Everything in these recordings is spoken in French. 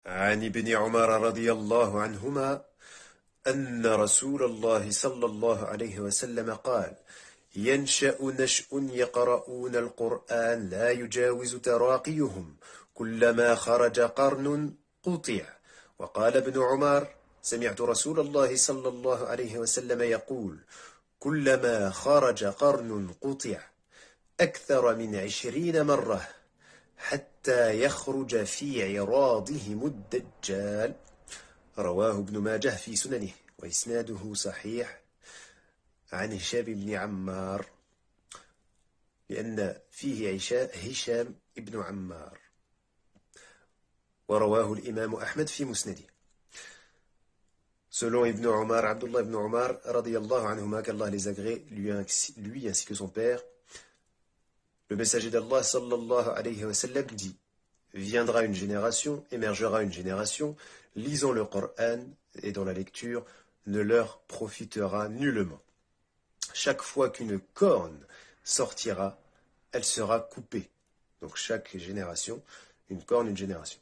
عن ابن عمر رضي الله عنهما أن رسول الله صلى الله عليه وسلم قال: ينشأ نشأ يقرؤون القرآن لا يجاوز تراقيهم كلما خرج قرن قطع. وقال ابن عمر: سمعت رسول الله صلى الله عليه وسلم يقول: كلما خرج قرن قطع أكثر من 20 مرة حتى يخرج في عراضهم الدجال. رواه ابن ماجه في سننه وإسناده صحيح عن هشام بن عمار لأن فيه هشام ابن عمار ورواه الإمام أحمد في مسنده. Selon Ibn Omar, Abdullah ibn Omar, radiyallahu anhuma, qu'Allah les agrée, lui ainsi que son père, le messager d'Allah sallallahu alayhi wa sallam dit: viendra une génération, émergera une génération, lisant le Coran et dont la lecture ne leur profitera nullement. Chaque fois qu'une corne sortira, elle sera coupée. Donc chaque génération, une corne, une génération.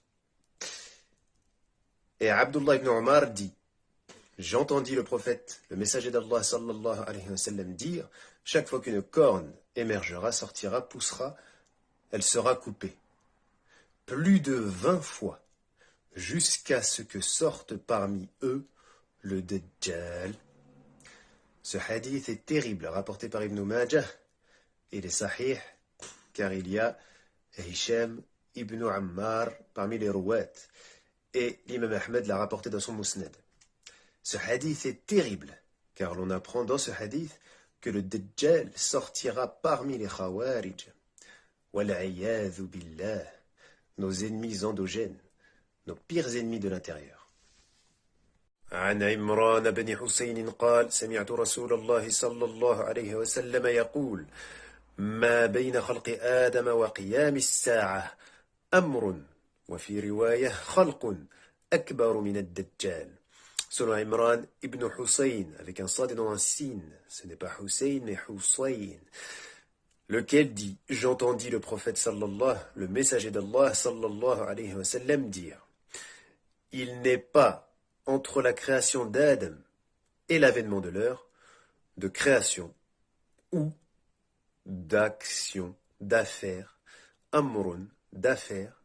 Et Abdullah ibn Omar dit: j'entendis le prophète, le messager d'Allah sallallahu alayhi wa sallam dire: chaque fois qu'une corne émergera, sortira, poussera, elle sera coupée. Plus de 20 fois, jusqu'à ce que sorte parmi eux le Dajjal. Ce hadith est terrible, rapporté par Ibn Majah. Il est sahih, car il y a Hisham ibn Ammar parmi les rouat. Et l'imam Ahmed l'a rapporté dans son Musnad. Ce hadith est terrible, car l'on apprend dans ce hadith que le Dajjal sortira parmi les Khawarij. Wal'ayadhu billah, nos ennemis endogènes, nos pires ennemis de l'intérieur. عن عمران بن حسين قال: سمعت رسول الله صلى الله عليه وسلم يقول: ما بين خلق آدم وقيام الساعة أمر وفي رواية خلق أكبر من الدجال. Selon Imran ibn Hussein, avec un sad et non un sin, ce n'est pas Hussein mais Hussein, lequel dit: j'entendis le prophète sallallahu, le messager d'Allah sallallahu alayhi wa sallam dire: il n'est pas entre la création d'Adam et l'avènement de l'heure de création ou d'action, d'affaires, amrun, d'affaires,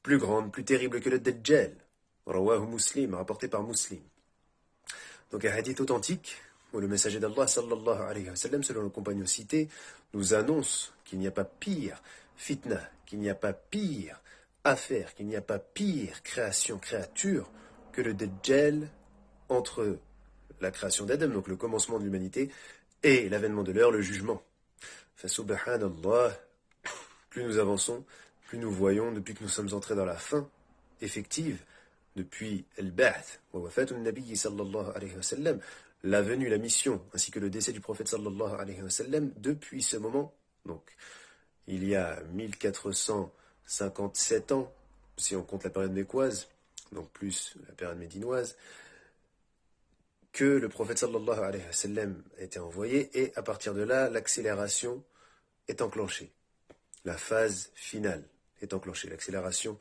plus grande, plus terrible que le Dajjal. Rawahu Muslim, rapporté par Muslim. Donc un hadith authentique où le messager d'Allah sallallahu alayhi wa sallam, selon le compagnon cité, nous annonce qu'il n'y a pas pire fitna, qu'il n'y a pas pire affaire, qu'il n'y a pas pire créature que le Dajjal entre la création d'Adam, donc le commencement de l'humanité, et l'avènement de l'heure, le jugement. Fa subhanallah, plus nous avançons, plus nous voyons, depuis que nous sommes entrés dans la fin effective, depuis al-Ba'th, wa wafat al-Nabi sallallahu alayhi wa sallam, la venue, la mission, ainsi que le décès du prophète sallallahu alayhi wa sallam, depuis ce moment, donc il y a 1457 ans, si on compte la période mécoise, donc plus la période médinoise, que le prophète sallallahu alayhi wa sallam a été envoyé, et à partir de là, l'accélération est enclenchée. La phase finale est enclenchée, l'accélération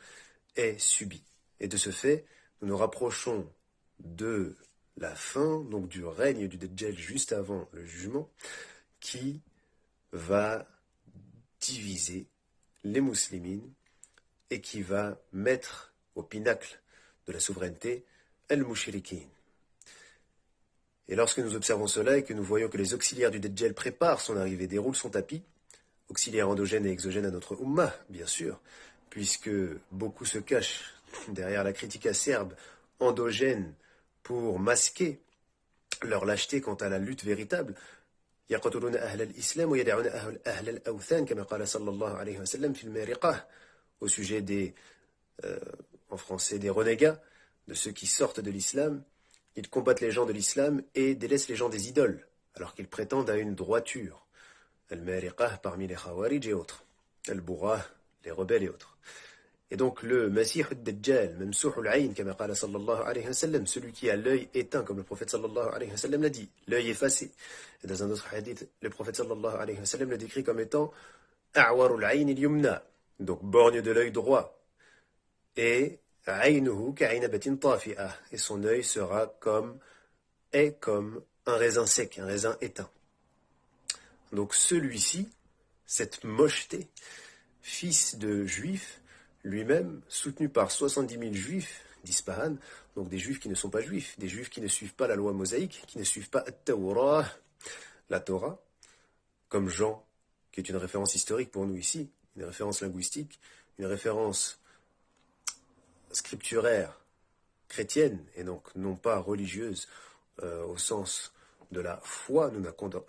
est subie. Et de ce fait, nous nous rapprochons de la fin, donc du règne du Dajjal juste avant le jugement, qui va diviser les musulmans et qui va mettre au pinacle de la souveraineté al-mushrikin. Et lorsque nous observons cela et que nous voyons que les auxiliaires du Dajjal préparent son arrivée, déroulent son tapis, auxiliaires endogènes et exogènes à notre Ummah, bien sûr, puisque beaucoup se cachent derrière la critique acerbe endogène pour masquer leur lâcheté quant à la lutte véritable. يقتلون أهل الإسلام ويدعون أهل الأوثان كما قال صلى الله عليه وسلم في المارقة, au sujet des, en français, des renégats, de ceux qui sortent de l'islam. Ils combattent les gens de l'islam et délaissent les gens des idoles, alors qu'ils prétendent à une droiture. Al-Mariqah parmi les Khawarij et autres. Al-Bourah, les rebelles et autres. Et donc le Masih al-Dajjal, Mamsouh al-Ayn, kama qala sallallahu alayhi wa sallam, celui qui a l'œil éteint, comme le prophète sallallahu alayhi wa sallam l'a dit, l'œil effacé. Et dans un autre hadith, le prophète sallallahu alayhi wa sallam le décrit comme étant A'war al-Ayn al-Yumna, donc borgne de l'œil droit. Et عينه كعنبة طافئة. Et son œil est comme un raisin sec, un raisin éteint. Donc celui-ci, cette mocheté, fils de juif, lui-même, soutenu par 70 000 juifs d'Ispahan, donc des juifs qui ne sont pas juifs, des juifs qui ne suivent pas la loi mosaïque, qui ne suivent pas la Torah, comme Jean, qui est une référence historique pour nous ici, une référence linguistique, une référence scripturaire chrétienne, et donc non pas religieuse au sens de la foi. Nous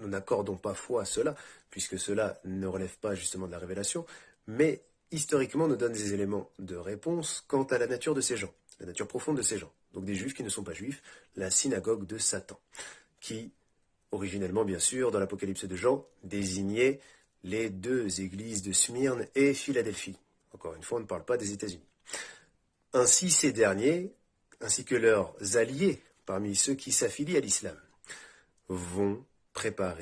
n'accordons pas foi à cela, puisque cela ne relève pas justement de la révélation, mais historiquement nous donne des éléments de réponse quant à la nature de ces gens, la nature profonde de ces gens. Donc des juifs qui ne sont pas juifs, la synagogue de Satan, qui, originellement bien sûr, dans l'Apocalypse de Jean, désignait les deux églises de Smyrne et Philadelphie. Encore une fois, on ne parle pas des États-Unis. Ainsi, ces derniers, ainsi que leurs alliés parmi ceux qui s'affilient à l'islam, préparent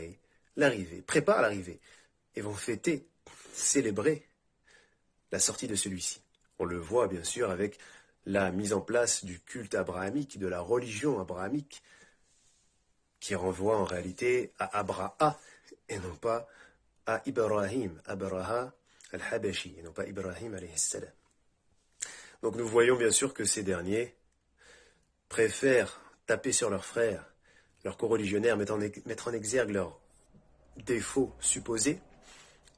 l'arrivée, et vont fêter, célébrer la sortie de celui-ci. On le voit bien sûr avec la mise en place du culte abrahamique, de la religion abrahamique, qui renvoie en réalité à Abraha, et non pas à Ibrahim, Abraha al-Habashi, et non pas Ibrahim alayhi salam. Donc nous voyons bien sûr que ces derniers préfèrent taper sur leurs frères, leurs coreligionnaires, mettre en exergue leurs défauts supposés,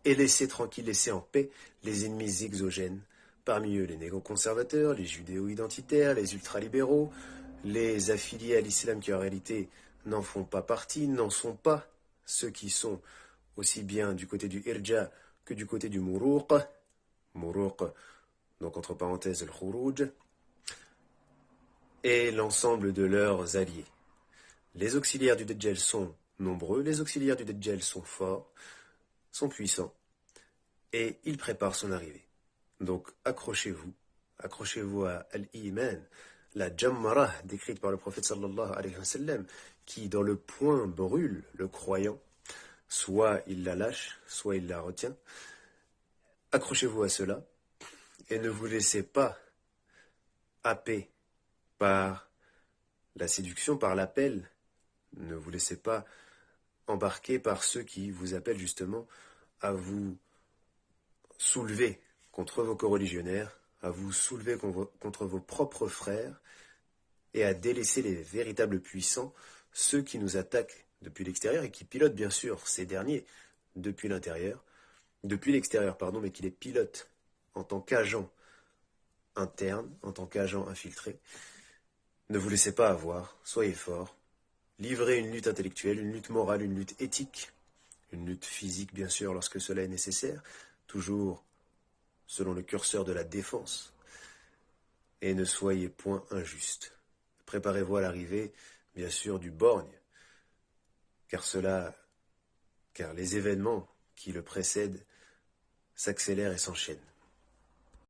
et laisser en paix les ennemis exogènes, parmi eux les néoconservateurs, les judéo-identitaires, les ultralibéraux, les affiliés à l'islam qui en réalité n'en font pas partie, n'en sont pas, ceux qui sont aussi bien du côté du irja que du côté du muruq, donc entre parenthèses le khuruj, et l'ensemble de leurs alliés. Les auxiliaires du Dajjal sont nombreux, les auxiliaires du Dajjal sont forts, sont puissants, et ils préparent son arrivée. Donc accrochez-vous à Al-Iman, la Jammara décrite par le prophète sallallahu alayhi wa sallam, qui dans le poing brûle le croyant, soit il la lâche, soit il la retient. Accrochez-vous à cela, et ne vous laissez pas happer par la séduction, par l'appel. Ne vous laissez pas embarquer par ceux qui vous appellent justement à vous soulever contre vos coreligionnaires, à vous soulever contre vos propres frères et à délaisser les véritables puissants, ceux qui nous attaquent depuis l'extérieur et qui pilotent bien sûr ces derniers depuis l'extérieur, mais qui les pilotent en tant qu'agents internes, en tant qu'agents infiltrés. Ne vous laissez pas avoir, soyez forts, livrez une lutte intellectuelle, une lutte morale, une lutte éthique, une lutte physique bien sûr lorsque cela est nécessaire, toujours selon le curseur de la défense, et ne soyez point injustes. Préparez-vous à l'arrivée, bien sûr, du borgne, car les événements qui le précèdent s'accélèrent et s'enchaînent.